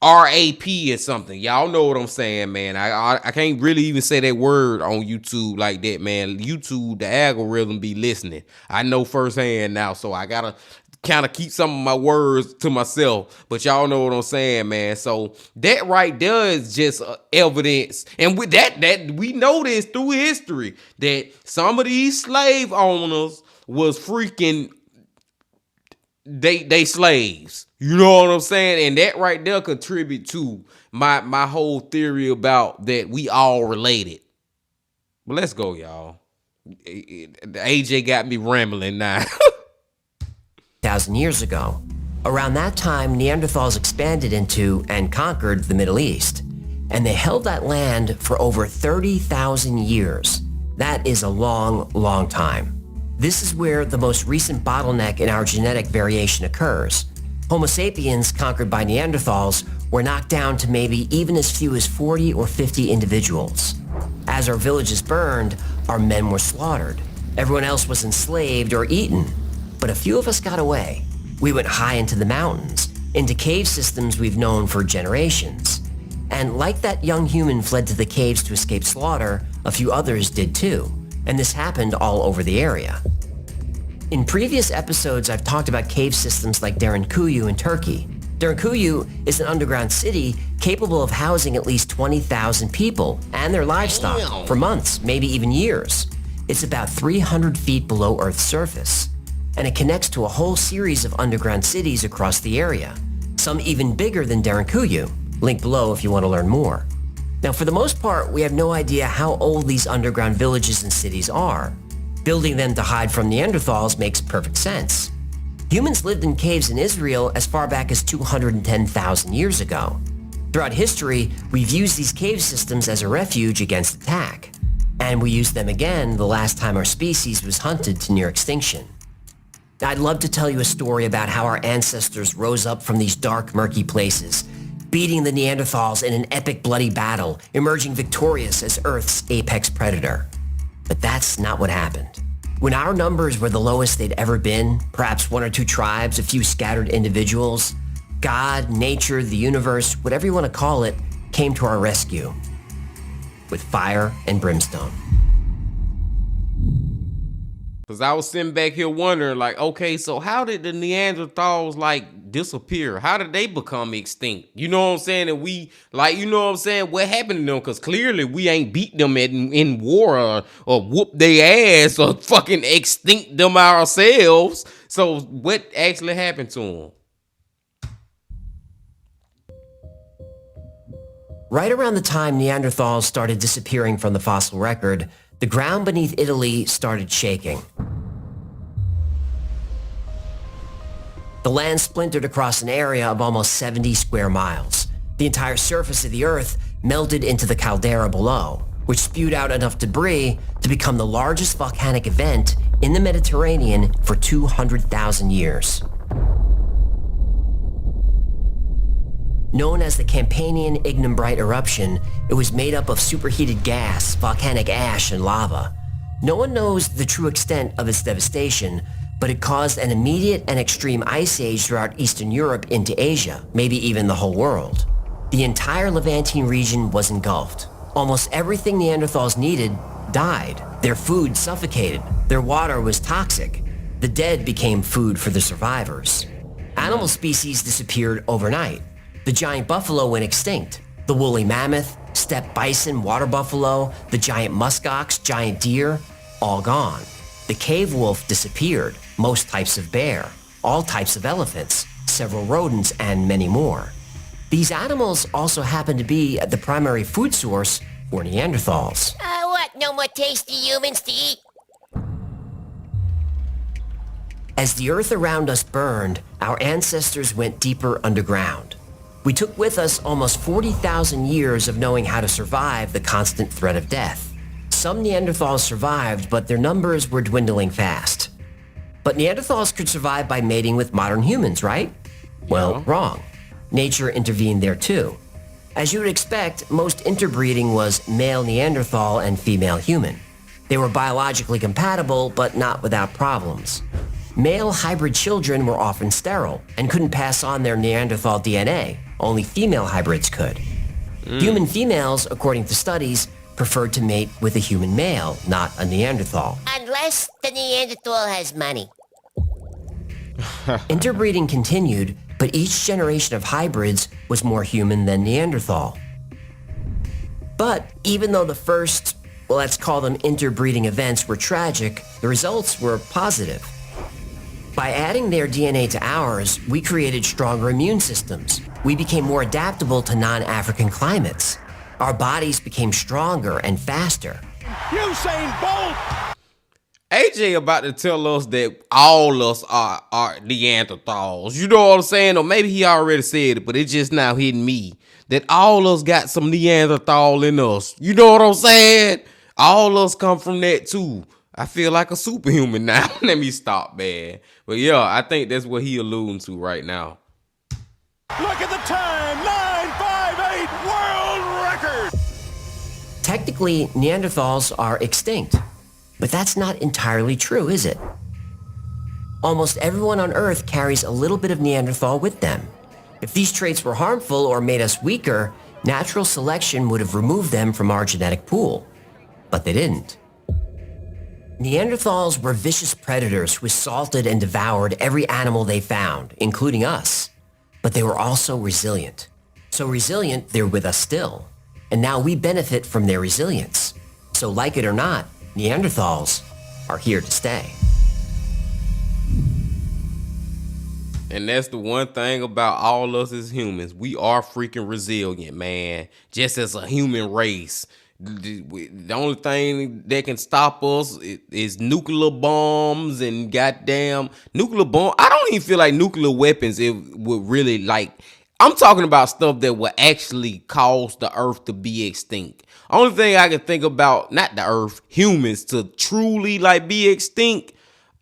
RAP or something. Y'all know what I'm saying, man. I can't really even say that word on YouTube like that, man. YouTube, the algorithm be listening. I know firsthand now, so I gotta kind of keep some of my words to myself. But y'all know what I'm saying, man. So that right there is just evidence. And with that we know this through history that some of these slave owners was freaking they slaves. You know what I'm saying? And that right there contribute to my whole theory about that we all related. But let's go, y'all. AJ got me rambling now. 1,000 years ago. Around that time, Neanderthals expanded into and conquered the Middle East. And they held that land for over 30,000 years. That is a long, long time. This is where the most recent bottleneck in our genetic variation occurs. Homo sapiens, conquered by Neanderthals, were knocked down to maybe even as few as 40 or 50 individuals. As our villages burned, our men were slaughtered. Everyone else was enslaved or eaten. But a few of us got away. We went high into the mountains, into cave systems we've known for generations. And like that young human fled to the caves to escape slaughter, a few others did too. And this happened all over the area. In previous episodes, I've talked about cave systems like Derinkuyu in Turkey. Derinkuyu is an underground city capable of housing at least 20,000 people and their livestock for months, maybe even years. It's about 300 feet below Earth's surface, and it connects to a whole series of underground cities across the area, some even bigger than Derinkuyu. Link below if you want to learn more. Now, for the most part, we have no idea how old these underground villages and cities are. Building them to hide from Neanderthals makes perfect sense. Humans lived in caves in Israel as far back as 210,000 years ago. Throughout history, we've used these cave systems as a refuge against attack. And we used them again the last time our species was hunted to near extinction. I'd love to tell you a story about how our ancestors rose up from these dark, murky places, beating the Neanderthals in an epic bloody battle, emerging victorious as Earth's apex predator. But that's not what happened. When our numbers were the lowest they'd ever been, perhaps one or two tribes, a few scattered individuals, God, nature, the universe, whatever you want to call it, came to our rescue with fire and brimstone. Because I was sitting back here wondering, like, okay, so how did the Neanderthals, like, disappear? How did they become extinct? You know what I'm saying? And we, like, you know what I'm saying? What happened to them? Because clearly we ain't beat them in war or whoop their ass or fucking extinct them ourselves. So what actually happened to them? Right around the time Neanderthals started disappearing from the fossil record, the ground beneath Italy started shaking. The land splintered across an area of almost 70 square miles. The entire surface of the Earth melted into the caldera below, which spewed out enough debris to become the largest volcanic event in the Mediterranean for 200,000 years. Known as the Campanian Ignimbrite eruption, it was made up of superheated gas, volcanic ash, and lava. No one knows the true extent of its devastation, but it caused an immediate and extreme ice age throughout Eastern Europe into Asia, maybe even the whole world. The entire Levantine region was engulfed. Almost everything Neanderthals needed died. Their food suffocated. Their water was toxic. The dead became food for the survivors. Animal species disappeared overnight. The giant buffalo went extinct. The woolly mammoth, steppe bison, water buffalo, the giant muskox, giant deer, all gone. The cave wolf disappeared. Most types of bear, all types of elephants, several rodents, and many more. These animals also happen to be the primary food source for Neanderthals. What? No more tasty humans to eat? As the earth around us burned, our ancestors went deeper underground. We took with us almost 40,000 years of knowing how to survive the constant threat of death. Some Neanderthals survived, but their numbers were dwindling fast. But Neanderthals could survive by mating with modern humans, right? Well, wrong. Nature intervened there too. As you would expect, most interbreeding was male Neanderthal and female human. They were biologically compatible, but not without problems. Male hybrid children were often sterile and couldn't pass on their Neanderthal DNA. Only female hybrids could. Human females, according to studies, preferred to mate with a human male, not a Neanderthal. Unless the Neanderthal has money. Interbreeding continued, but each generation of hybrids was more human than Neanderthal. But even though the first, well, let's call them interbreeding events, were tragic, the results were positive. By adding their DNA to ours, we created stronger immune systems. We became more adaptable to non-African climates. Our bodies became stronger and faster. Usain Bolt! AJ about to tell us that all us are Neanderthals. You know what I'm saying? Or maybe he already said it, but it's just now hitting me. That all us got some Neanderthal in us. You know what I'm saying? All us come from that too. I feel like a superhuman now. Let me stop, man. But yeah, I think that's what he alluding to right now. Look at the time! 958 world record! Technically, Neanderthals are extinct. But that's not entirely true, is it? Almost everyone on Earth carries a little bit of Neanderthal with them. If these traits were harmful or made us weaker, natural selection would have removed them from our genetic pool. But they didn't. Neanderthals were vicious predators who assaulted and devoured every animal they found, including us. But they were also resilient. So resilient, they're with us still. And now we benefit from their resilience. So like it or not, Neanderthals are here to stay. And that's the one thing about all us as humans. We are freaking resilient, man. Just as a human race. The only thing that can stop us is nuclear bombs and goddamn nuclear bomb. I don't even feel like nuclear weapons it would really like. I'm talking about stuff that would actually cause the earth to be extinct. Only thing I can think about, not the earth, humans to truly like be extinct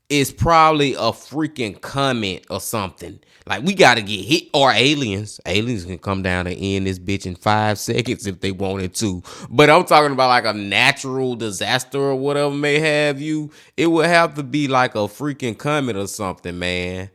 is probably a freaking comet or something. Like we gotta get hit, or aliens. Aliens can come down and end this bitch in 5 seconds if they wanted to. But I'm talking about like a natural disaster or whatever may have you. It would have to be like a freaking comet or something, man.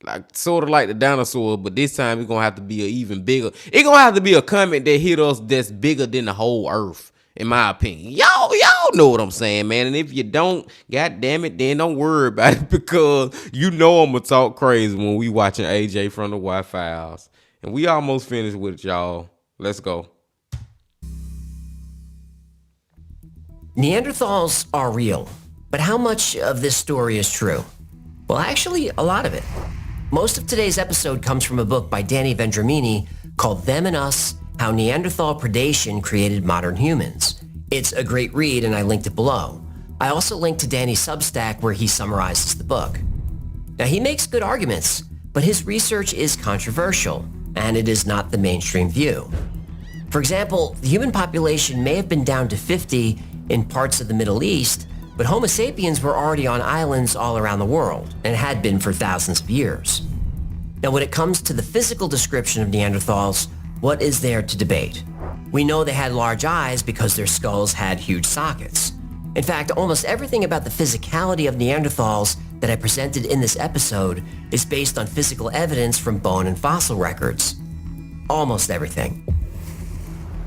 Like sort of like the dinosaurs, but this time it's gonna have to be a even bigger. It's gonna have to be a comet that hit us that's bigger than the whole earth, in my opinion. Y'all know what I'm saying, man. And if you don't, god damn it, then don't worry about it, because you know I'm gonna talk crazy when we watching AJ from the Wi-Files. And we almost finished with it, y'all. Let's go. Neanderthals are real, but how much of this story is true? Well, actually, a lot of it. Most of today's episode comes from a book by Danny Vendramini called Them and Us: How Neanderthal Predation Created Modern Humans. It's a great read and I linked it below. I also linked to Danny's Substack where he summarizes the book. Now he makes good arguments, but his research is controversial and it is not the mainstream view. For example, the human population may have been down to 50 in parts of the Middle East, but Homo sapiens were already on islands all around the world, and had been for thousands of years. Now when it comes to the physical description of Neanderthals, what is there to debate? We know they had large eyes because their skulls had huge sockets. In fact, almost everything about the physicality of Neanderthals that I presented in this episode is based on physical evidence from bone and fossil records. Almost everything.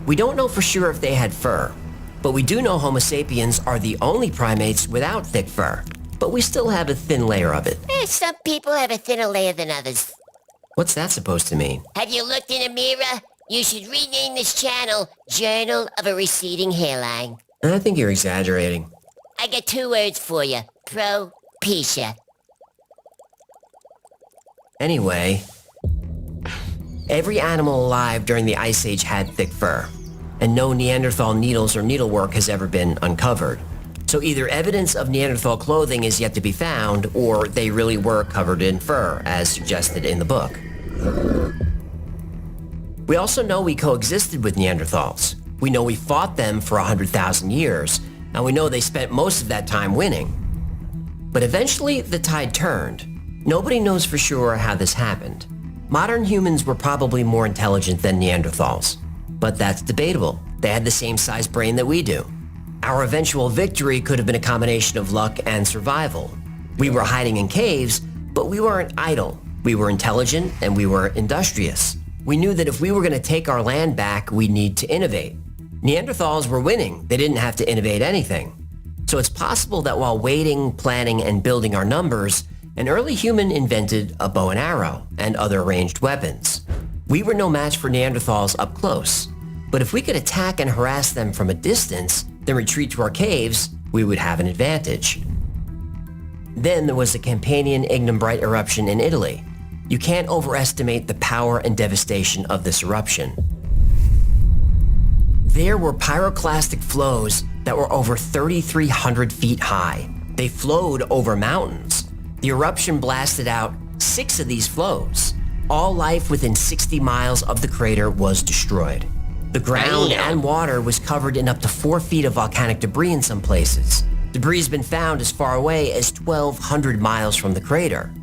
We don't know for sure if they had fur, but we do know Homo sapiens are the only primates without thick fur, but we still have a thin layer of it. Some people have a thinner layer than others. What's that supposed to mean? Have you looked in a mirror? You should rename this channel Journal of a Receding Hairline. I think you're exaggerating. I got 2 words for you. Propecia. Anyway, every animal alive during the Ice Age had thick fur, and no Neanderthal needles or needlework has ever been uncovered. So either evidence of Neanderthal clothing is yet to be found, or they really were covered in fur, as suggested in the book. We also know we coexisted with Neanderthals. We know we fought them for 100,000 years, and we know they spent most of that time winning. But eventually, the tide turned. Nobody knows for sure how this happened. Modern humans were probably more intelligent than Neanderthals, but that's debatable. They had the same size brain that we do. Our eventual victory could have been a combination of luck and survival. We were hiding in caves, but we weren't idle. We were intelligent and we were industrious. We knew that if we were going to take our land back, we'd need to innovate. Neanderthals were winning. They didn't have to innovate anything. So it's possible that while waiting, planning, and building our numbers, an early human invented a bow and arrow and other ranged weapons. We were no match for Neanderthals up close. But if we could attack and harass them from a distance, then retreat to our caves, we would have an advantage. Then there was the Campanian Ignimbrite eruption in Italy. You can't overestimate the power and devastation of this eruption. There were pyroclastic flows that were over 3,300 feet high. They flowed over mountains. The eruption blasted out 6 of these flows. All life within 60 miles of the crater was destroyed. The ground and water was covered in up to 4 feet of volcanic debris in some places. Debris has been found as far away as 1,200 miles from the crater.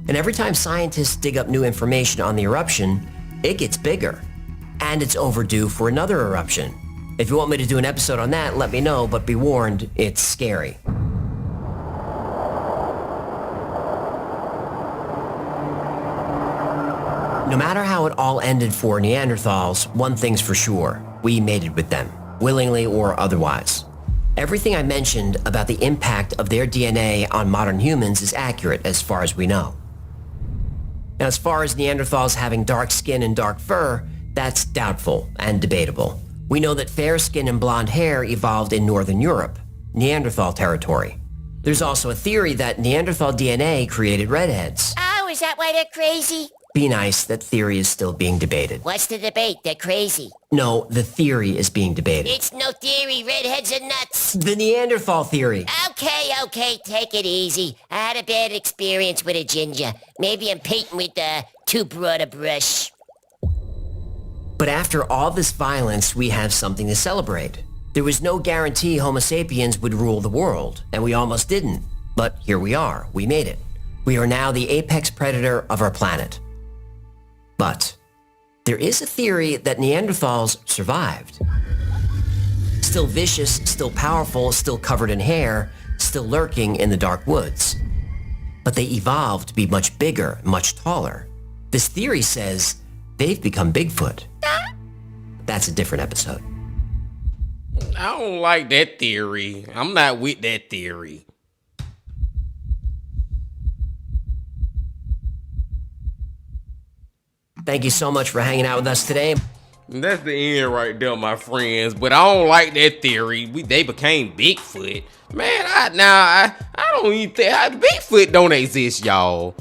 And every time scientists dig up new information on the eruption, it gets bigger. And it's overdue for another eruption. If you want me to do an episode on that, let me know, but be warned, it's scary. No matter how it all ended for Neanderthals, one thing's for sure. We mated with them, willingly or otherwise. Everything I mentioned about the impact of their DNA on modern humans is accurate as far as we know. Now, as far as Neanderthals having dark skin and dark fur, that's doubtful and debatable. We know that fair skin and blonde hair evolved in Northern Europe, Neanderthal territory. There's also a theory that Neanderthal DNA created redheads. Oh, is that why they're crazy? Be nice, that theory is still being debated. What's the debate? They're crazy. No, the theory is being debated. It's no theory. Redheads are nuts. The Neanderthal theory. Okay, take it easy. I had a bad experience with a ginger. Maybe I'm painting with too broad a brush. But after all this violence, we have something to celebrate. There was no guarantee Homo sapiens would rule the world, and we almost didn't. But here we are. We made it. We are now the apex predator of our planet. But there is a theory that Neanderthals survived. Still vicious, still powerful, still covered in hair, still lurking in the dark woods. But they evolved to be much bigger, much taller. This theory says they've become Bigfoot. That's a different episode. I don't like that theory. I'm not with that theory. Thank you so much for hanging out with us today. That's the end right there, my friends. But I don't like that theory. They became Bigfoot. Man, I don't even think Bigfoot don't exist, y'all.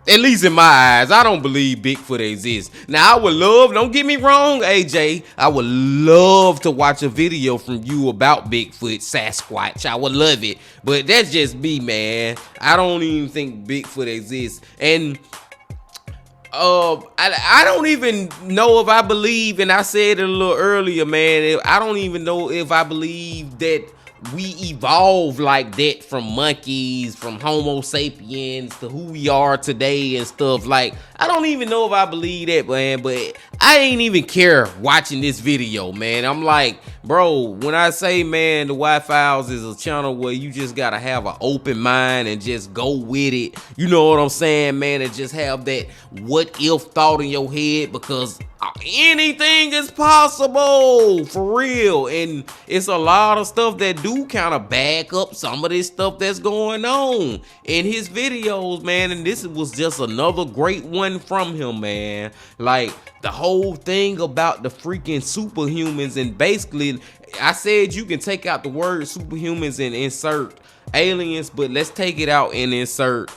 At least in my eyes, I don't believe Bigfoot exists. Now, I would love, don't get me wrong, AJ, I would love to watch a video from you about Bigfoot, Sasquatch. I would love it. But that's just me, man. I don't even think Bigfoot exists. And I don't even know if I believe, and I said it a little earlier, man, I don't even know if I believe that we evolved like that from monkeys, from Homo sapiens to who we are today and stuff. Like, I don't even know if I believe that, man, but I ain't even care watching this video, man. I'm like, bro, when I say, man, the Wi-Files is a channel where you just gotta have an open mind and just go with it. You know what I'm saying, man? And just have that what if thought in your head, because anything is possible, for real. And it's a lot of stuff that do kind of back up some of this stuff that's going on in his videos, man. And this was just another great one from him, man. Like the whole thing about the freaking superhumans, and basically I said you can take out the word superhumans and insert aliens, but let's take it out and insert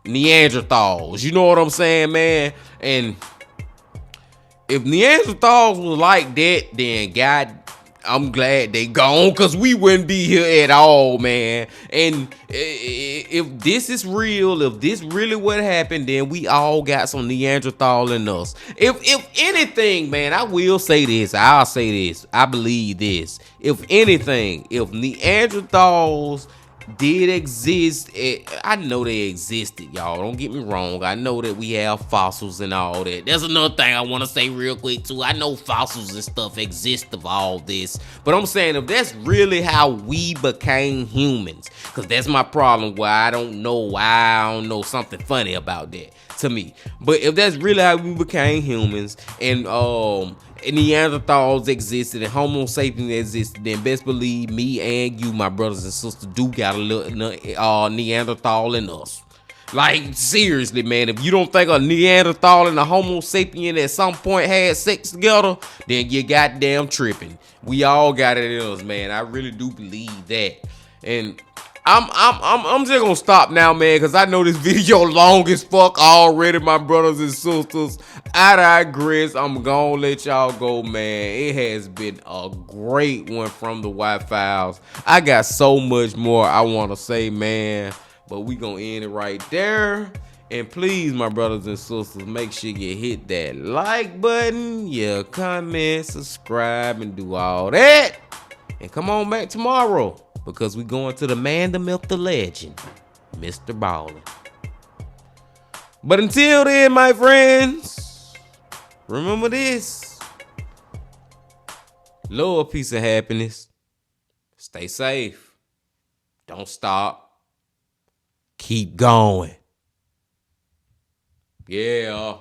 Neanderthals. You know what I'm saying, man? And if Neanderthals was like that, then God, I'm glad they gone, because we wouldn't be here at all, man. And if this is real, if this really what happened, then we all got some Neanderthal in us. If anything, man, I will say this. I'll say this. I believe this. If anything, if Neanderthals did exist, I know they existed, y'all. Don't get me wrong. I know that we have fossils and all that. There's another thing I want to say real quick too. I know fossils and stuff exist of all this, but I'm saying if that's really how we became humans, because that's my problem. Why I don't know something funny about that to me. But if that's really how we became humans, and Neanderthals existed and Homo sapiens existed, then best believe me and you, my brothers and sisters, do got a little Neanderthal in us. Like, seriously, man, if you don't think a Neanderthal and a Homo sapien at some point had sex together, then you goddamn tripping. We all got it in us, man. I really do believe that. And I'm just gonna stop now, man, because I know this video long as fuck already, my brothers and sisters. I digress. I'm gonna let y'all go, man. It has been a great one from the Wi-Files. I got so much more I want to say, man, but we gonna end it right there. And please, my brothers and sisters, make sure you hit that like button, yeah, comment, subscribe, and do all that. And come on back tomorrow, because we going to the man, the myth, the legend, Mr. Ballin. But until then, my friends, remember this. Love, peace, and happiness. Stay safe. Don't stop. Keep going. Yeah.